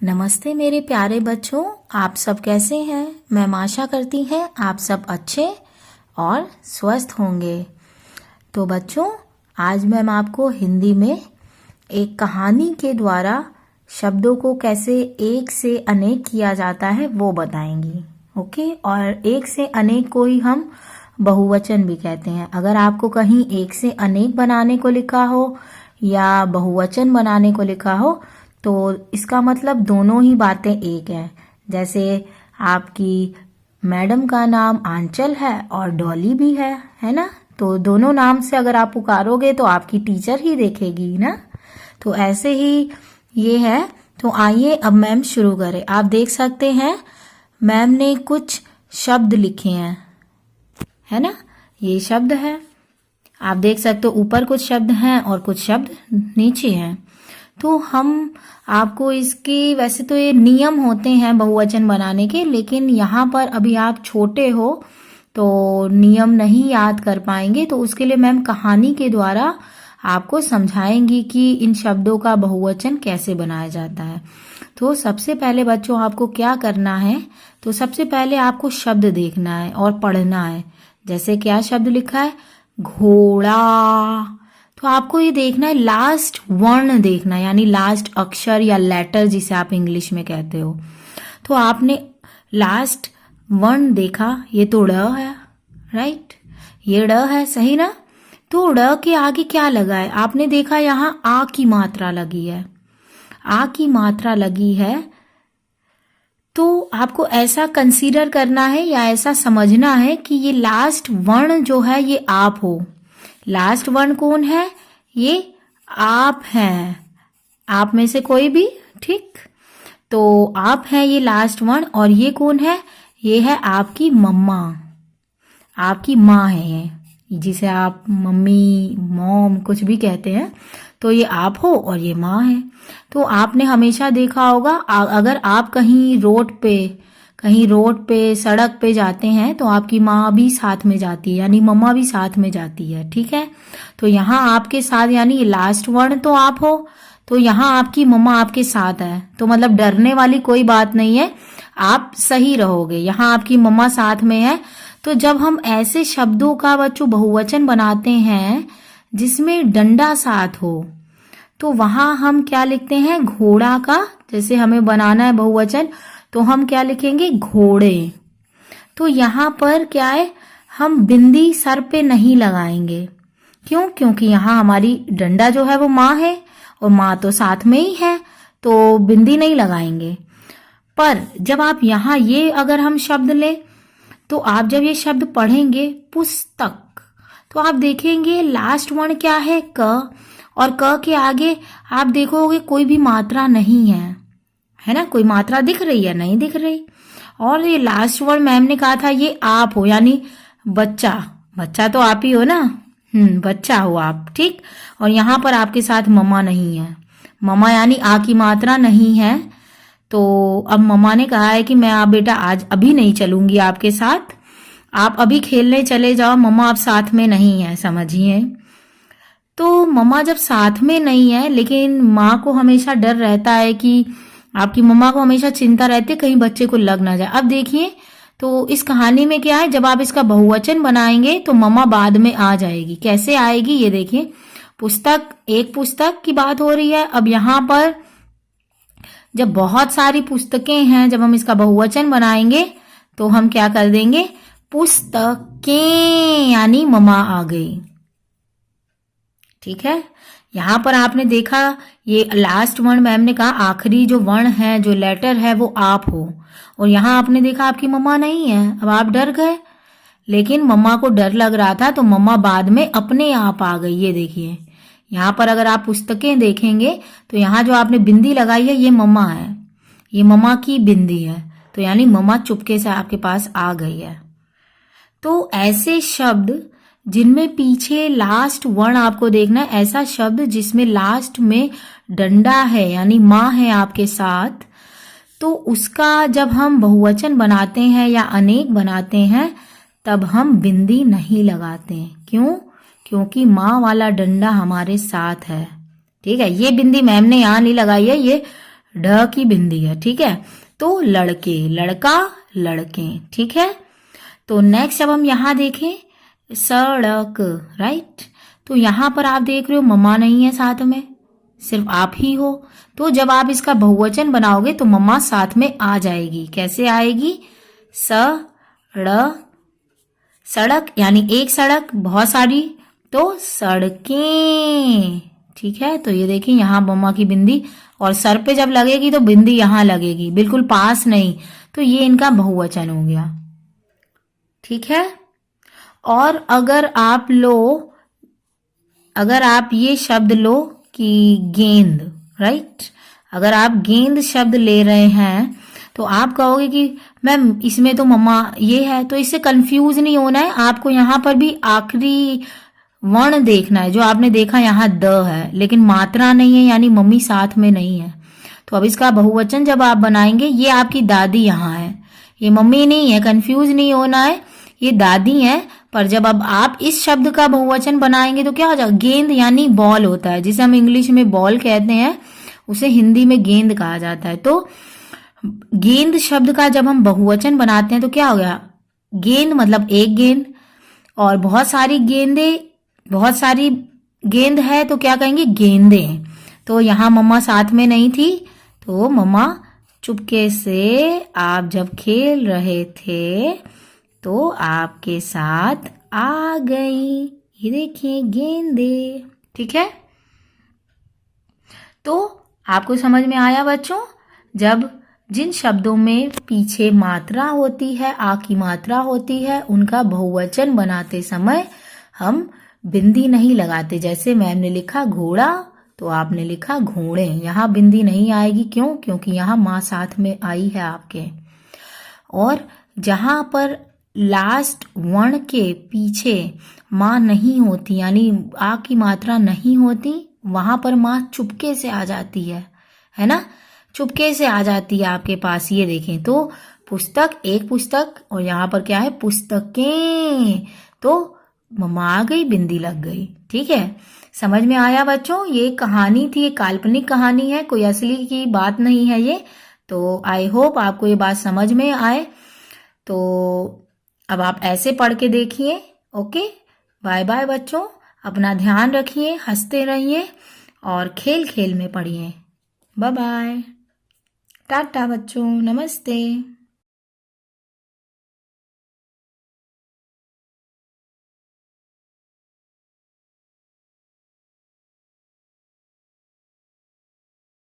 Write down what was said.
नमस्ते मेरे प्यारे बच्चों, आप सब कैसे हैं। मैं आशा करती हैं आप सब अच्छे और स्वस्थ होंगे। तो बच्चों, आज मैं आपको हिंदी में एक कहानी के द्वारा शब्दों को कैसे एक से अनेक किया जाता है वो बताएंगी। ओके, और एक से अनेक को ही हम बहुवचन भी कहते हैं। अगर आपको कहीं एक से अनेक बनाने को लिखा हो या बहुवचन बनाने को लिखा हो तो इसका मतलब दोनों ही बातें एक है। जैसे आपकी मैडम का नाम आंचल है और डॉली भी है ना। तो दोनों नाम से अगर आप पुकारोगे तो आपकी टीचर ही देखेगी ना। तो ऐसे ही ये है। तो आइए अब मैम शुरू करें। आप देख सकते हैं मैम ने कुछ शब्द लिखे हैं, है ना। ये शब्द है, आप देख सकते हो ऊपर कुछ शब्द हैं और कुछ शब्द नीचे हैं। तो हम आपको इसके, वैसे तो ये नियम होते हैं बहुवचन बनाने के, लेकिन यहाँ पर अभी आप छोटे हो तो नियम नहीं याद कर पाएंगे। तो उसके लिए मैम कहानी के द्वारा आपको समझाएंगी कि इन शब्दों का बहुवचन कैसे बनाया जाता है। तो सबसे पहले बच्चों आपको क्या करना है, तो सबसे पहले आपको शब्द देखना है और पढ़ना है। जैसे क्या शब्द लिखा है, घोड़ा। तो आपको ये देखना है, लास्ट वर्ण देखना है, यानी लास्ट अक्षर या लेटर जिसे आप इंग्लिश में कहते हो। तो आपने लास्ट वर्ण देखा, ये तो ड है, राइट। ये ड है, सही ना। तो ड के आगे क्या लगा है, आपने देखा यहाँ आ की मात्रा लगी है। आ की मात्रा लगी है तो आपको ऐसा कंसीडर करना है या ऐसा समझना है कि ये लास्ट वर्ण जो है ये आप हो। लास्ट वर्ण कौन है, ये आप हैं, आप में से कोई भी, ठीक। तो आप हैं ये लास्ट वर्ण, और ये कौन है, ये है आपकी मम्मा, आपकी माँ है ये, जिसे आप मम्मी, मॉम कुछ भी कहते हैं। तो ये आप हो और ये माँ है। तो आपने हमेशा देखा होगा अगर आप कहीं रोड पे सड़क पे जाते हैं तो आपकी माँ भी साथ में जाती है, यानी मम्मा भी साथ में जाती है, ठीक है। तो यहाँ आपके साथ, यानी ये लास्ट वर्ण तो आप हो, तो यहाँ आपकी मम्मा आपके साथ है। तो मतलब डरने वाली कोई बात नहीं है, आप सही रहोगे। यहाँ आपकी मम्मा साथ में है। तो जब हम ऐसे शब्दों का बच्चों बहुवचन बनाते हैं जिसमें डंडा साथ हो, तो वहां हम क्या लिखते हैं, घोड़ा का। जैसे हमें बनाना है बहुवचन तो हम क्या लिखेंगे, घोड़े। तो यहाँ पर क्या है, हम बिंदी सर पे नहीं लगाएंगे। क्यों, क्योंकि यहाँ हमारी डंडा जो है वो माँ है और माँ तो साथ में ही है, तो बिंदी नहीं लगाएंगे। पर जब आप यहाँ ये अगर हम शब्द लें तो आप जब ये शब्द पढ़ेंगे पुस्तक, तो आप देखेंगे लास्ट वर्ण क्या है, क, और क के आगे आप देखोगे कोई भी मात्रा नहीं है ना। कोई मात्रा दिख रही है, नहीं दिख रही। और ये लास्ट वर्ण मैम ने कहा था ये आप हो, यानी बच्चा तो आप ही हो ना। बच्चा हो आप, ठीक। और यहाँ पर आपके साथ मम्मा नहीं है, मम्मा यानी आ की मात्रा नहीं है। तो अब मम्मा ने कहा है कि मैं आप बेटा आज अभी नहीं चलूंगी आपके साथ, आप अभी खेलने चले जाओ, मम्मा आप साथ में नहीं है, समझिए। तो मम्मा जब साथ में नहीं है, लेकिन माँ को हमेशा डर रहता है कि आपकी मम्मा को हमेशा चिंता रहती है कहीं बच्चे को लग ना जाए। अब देखिए, तो इस कहानी में क्या है, जब आप इसका बहुवचन बनाएंगे तो मम्मा बाद में आ जाएगी। कैसे आएगी ये देखिए, पुस्तक, एक पुस्तक की बात हो रही है। अब यहाँ पर जब बहुत सारी पुस्तकें हैं, जब हम इसका बहुवचन बनाएंगे तो हम क्या कर देंगे, पुस्तकें, यानी मम्मा आ गई, ठीक है। यहां पर आपने देखा ये लास्ट वर्ण मैम ने कहा आखिरी जो वर्ण है, जो लेटर है वो आप हो, और यहां आपने देखा आपकी मम्मा नहीं है। अब आप डर गए, लेकिन मम्मा को डर लग रहा था तो मम्मा बाद में अपने आप आ गई। ये देखिए यहाँ पर अगर आप पुस्तकें देखेंगे तो यहाँ जो आपने बिंदी लगाई है ये मम्मा है, ये मम्मा की बिंदी है, तो यानी मम्मा चुपके से आपके पास आ गई है। तो ऐसे शब्द जिनमें पीछे लास्ट वर्ण आपको देखना है, ऐसा शब्द जिसमें लास्ट में डंडा है यानी माँ है आपके साथ, तो उसका जब हम बहुवचन बनाते हैं या अनेक बनाते हैं तब हम बिंदी नहीं लगाते। क्यों, क्योंकि माँ वाला डंडा हमारे साथ है, ठीक है। ये बिंदी मैम ने यहाँ नहीं लगाई है, ये ढ की बिंदी है, ठीक है। तो लड़के, लड़का, लड़के, ठीक है। तो नेक्स्ट जब हम यहाँ देखें सड़क, राइट। तो यहाँ पर आप देख रहे हो मम्मा नहीं है साथ में, सिर्फ आप ही हो। तो जब आप इसका बहुवचन बनाओगे तो मम्मा साथ में आ जाएगी। कैसे आएगी? सड़क यानी एक सड़क, बहुत सारी, तो सड़कें, ठीक है। तो ये देखिए यहाँ मम्मा की बिंदी, और सर पे जब लगेगी तो बिंदी यहाँ लगेगी, बिल्कुल पास नहीं। तो ये इनका बहुवचन हो गया, ठीक है। और अगर आप ये शब्द लो कि गेंद, राइट। अगर आप गेंद शब्द ले रहे हैं तो आप कहोगे कि मैम इसमें तो मम्मा ये है, तो इससे कंफ्यूज नहीं होना है। आपको यहाँ पर भी आखिरी वर्ण देखना है। जो आपने देखा यहाँ द है, लेकिन मात्रा नहीं है, यानी मम्मी साथ में नहीं है। तो अब इसका बहुवचन जब आप बनाएंगे, ये आपकी दादी यहाँ है, ये मम्मी नहीं है, कंफ्यूज नहीं होना है, ये दादी है। पर जब अब आप इस शब्द का बहुवचन बनाएंगे तो क्या हो जाएगा? गेंद यानी बॉल होता है, जिसे हम इंग्लिश में बॉल कहते हैं, उसे हिंदी में गेंद कहा जाता है। तो गेंद शब्द का जब हम बहुवचन बनाते हैं तो क्या हो गया? गेंद मतलब एक गेंद, और बहुत सारी गेंद है तो क्या कहेंगे? गेंदे। तो यहाँ मम्मा साथ में नहीं थी, तो मम्मा चुपके से आप जब खेल रहे थे तो आपके साथ आ गई। ये देखिए गेंदे, ठीक है। तो आपको समझ में आया बच्चों? जब जिन शब्दों में पीछे मात्रा होती है, आ की मात्रा होती है, उनका बहुवचन बनाते समय हम बिंदी नहीं लगाते। जैसे मैम ने लिखा घोड़ा, तो आपने लिखा घोड़े, यहाँ बिंदी नहीं आएगी। क्यों? क्योंकि यहाँ माँ साथ में आई है आपके। और जहां पर लास्ट वर्ण के पीछे माँ नहीं होती, यानी आ की मात्रा नहीं होती, वहां पर माँ चुपके से आ जाती है ना, चुपके से आ जाती है आपके पास। ये देखें तो पुस्तक, एक पुस्तक, और यहाँ पर क्या है? पुस्तकें। तो मम्मा आ गई, बिंदी लग गई, ठीक है। समझ में आया बच्चों? ये कहानी थी, ये काल्पनिक कहानी है, कोई असली की बात नहीं है ये। तो आई होप आपको ये बात समझ में आए। तो अब आप ऐसे पढ़ के देखिए। ओके, बाय बाय बच्चों, अपना ध्यान रखिए, हंसते रहिए और खेल खेल में पढ़िए। बाय बाय, टाटा बच्चों, नमस्ते।